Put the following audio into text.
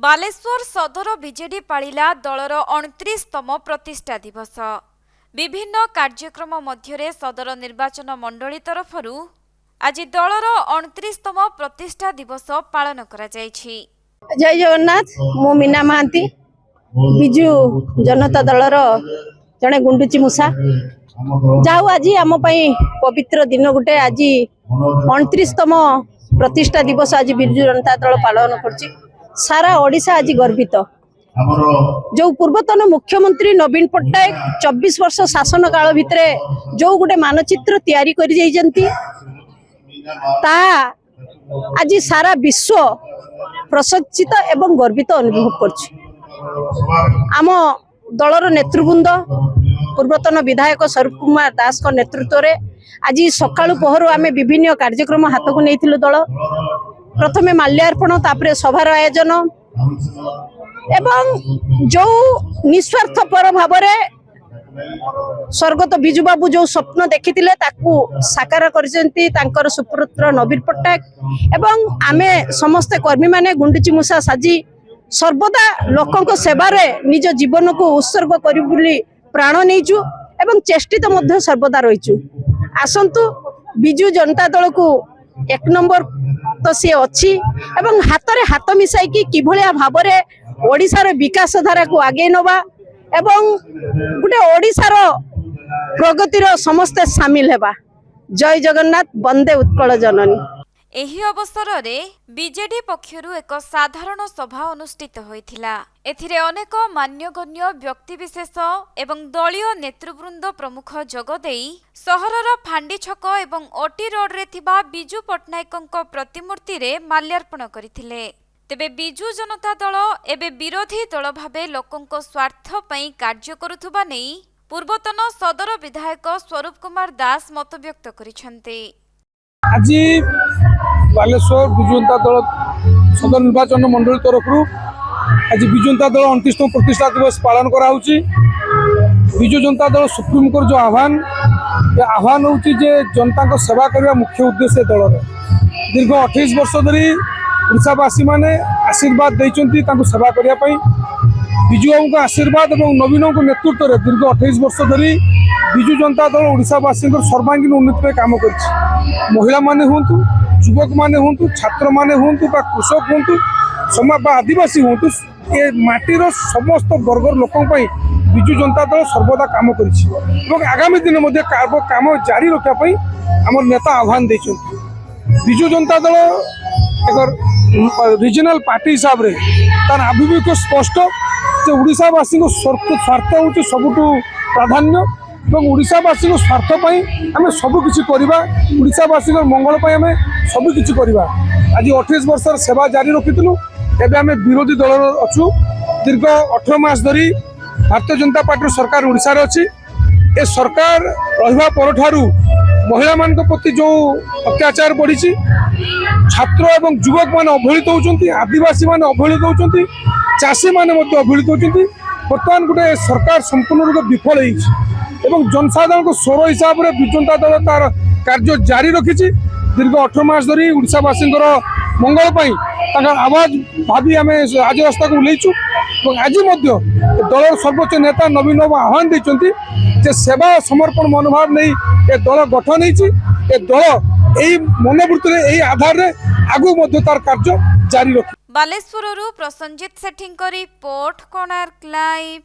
बालेश्वर सदर बीजेडी पालिला दलर 29तम प्रतिष्ठा दिवस। विभिन्न कार्यक्रम मध्य सदर निर्वाचन मंडली तरफ आज दलर 29तम प्रतिष्ठा दिवस पालन करा जायछि। जय जगन्नाथ। मु मीना महांती बिजु जनता दलर जड़े गुंडुची मूषा जाऊ आज आम पवित्र दिन गुटे आज 29तम प्रतिष्ठा दिवस आज बिजु जनता दल पालन कर सारा ओडिशा आज गर्वित। जो पूर्वतन मुख्यमंत्री नवीन पट्टनायक 24 वर्ष शासन काल भितर जो गोटे मानचित्र तैयारी कर आज सारा विश्व प्रशंसित एवं गर्वित अनुभव कर। आम दलर नेतृवृंद पूर्वतन विधायक स्वरूप कुमार दास को नेतृत्व रे आज सकाळु पहरु आमे विभिन्न कार्यक्रम हाथ को नहीं दल प्रथमे माल्यार्पण तापरे सभार आयोजन एवं जो निस्वार्थपर भाव स्वर्गत बिजु बाबू जो स्वप्न देखी साकार कर सुपुत्र नवीन पट्टनायक एवं आमे समस्त कर्मी माने गुंडुची मूषा साजी सर्वदा लोकों सेवारे निज जीवन को उत्सर्ग करी प्राण नहींचु एवं चेष्टित मध्य सर्वदा रहीचु। आसंतु बिजु जनता दल को एक नंबर तो सी अच्छी एवं हाथ रे हाथ मिसाई कि भाया भाव ओडिशार विकास धारा को आगे नवा एवं गोटे ओडिशार प्रगतिर समस्ते सामिल हेबा। जय जगन्नाथ। वंदे उत्कल जननी। एही अवसर रे बीजेडी पक्षरु एक साधारण सभा अनुष्ठित होइथिला। एथिरे अनेक मान्यगण्य व्यक्तिविशेष एवं दलीय नेतृवृंद प्रमुख जोगदेई सहरर फांडी छक एवं ओटी रोड रे थिबा बिजु पट्टनायकଙ୍କ प्रतिमूर्ति रे माल्यार्पण करिथिले। तेबे बिजु जनता दल एबे विरोधी दल भाबे लोकଙ୍କ स्वार्थ पई कार्य करुथुबा नै पूर्वतन सदर विधायक स्वरूप कुमार दास मत व्यक्त करिसंते। आज बालेश्वर बिजु जनता दल सदर निर्वाचन मंडली तरफ आज बिजु जनता दल 29तम प्रतिष्ठा दिवस पालन करा होउची। बिजु जनता दल सुप्रीम कोर्ट जो आह्वान हूँ जे जनता को सेवा करने मुख्य उद्देश्य दल दीर्घ 28 वर्ष धरी ओडावासी मैंने आशीर्वाद देती सेवा करने बिजु बाबू को आशीर्वाद और नवीन को नेतृत्व में दीर्घ 28 वर्ष धरी बिजु जनता दल ओडावासी सर्वांगीन उन्नति में काम कर महिला माने हूँ युवक माने हूँ छात्र माने हूँ कृषक हूँ समाज आदिवासी हूँ ये माटीर समस्त वर्गर लोकों बिजु जनता दल सर्वदा काम कर आगामी दिन में काम जारी रखापी आम नेता आह्वान देते। बिजु जनता दल एक रिजनल पार्टी हिसाब से तार आभिमुख्य स्पष्ट जे ओडावासी स्वार्थ हूँ सबुठ प्राधान्य और ओडावासी स्वार्थ आम सबकि ओडावासी मंगल आम सबकि आज 28 वर्ष सेवा जारी रखीलु। एवं आम विरोधी दल अच्छु दीर्घ 18 मास धरी भारतीय जनता पार्टी सरकार ओडिशा अच्छी ए सरकार रहा पर महिला मान प्रति जो अत्याचार बढ़ी छात्र एवं युवक मान अवहेलित होती आदिवासी मान अवहेलित होती चाषी मैंने अवहेलित होती बर्तमान गोटे सरकार संपूर्ण रूप विफल होती जनसाधारण को स्वर हिसाब से बिजु जनता दल तार कार्य जारी रखी दीर्घ 18 मास धरी ओडावासी मंगल आवाज भावी आम आज रास्ता को उल्लैचु आज दल सर्वोच्च नेता नवीन बाबू आह्वान देते सेवा समर्पण मनोभाव नहीं ए दल गठन होती दल यही मनोवृत्ति आधार आगु तार कार्य जारी रख। बालेश्वर प्रसंजित सेठी रिपोर्ट कोणार्क लाइव।